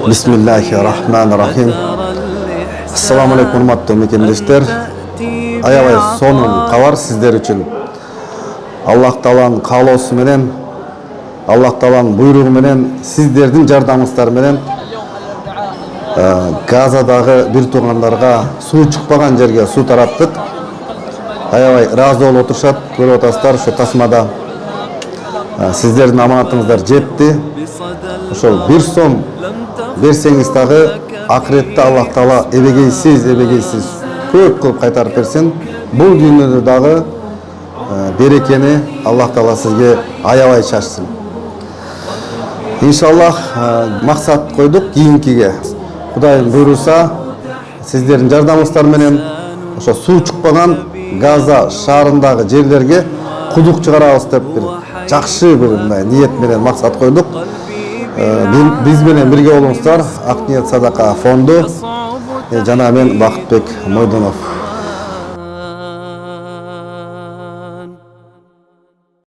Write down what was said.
Bismillahirrahmanirrahim. Assalamu alaikum hurmatly mekendештер. Аябай сонун кабар сиздер үчүн. Аллах Тааланын каалоосу менен, Аллах Тааланын буйругу менен, сиздердин жардамыңыздар менен Газадагы бир туугандарга суу чыкпаган жерге суу тараттык. Аябай ыраазы болуп отурушат, көрүп атасыздар ошо тасмада. Сиздердин аманатыңыздар жетти. Ошол бир сом берсеңиз дагы акыретте Аллах Таала эбегейсиз көп кылып кайтарып берсин. Бул дүйнөдө дагы берекени Аллах Таала сизге аябай чачсын. Иншаллах максат койдук кийинкиге. Кудайым буйруса, сиздердин жардамыңыздар менен ошо суу чыкпаган Газа шаарындагы жерлерге кудук чыгарабыз деп бир жакшы бир мындай ниет менен максат койдук. Биз менен бирге болуңуздар. Ак ниет садака фонду жана мен Бакытбек Мойдонов.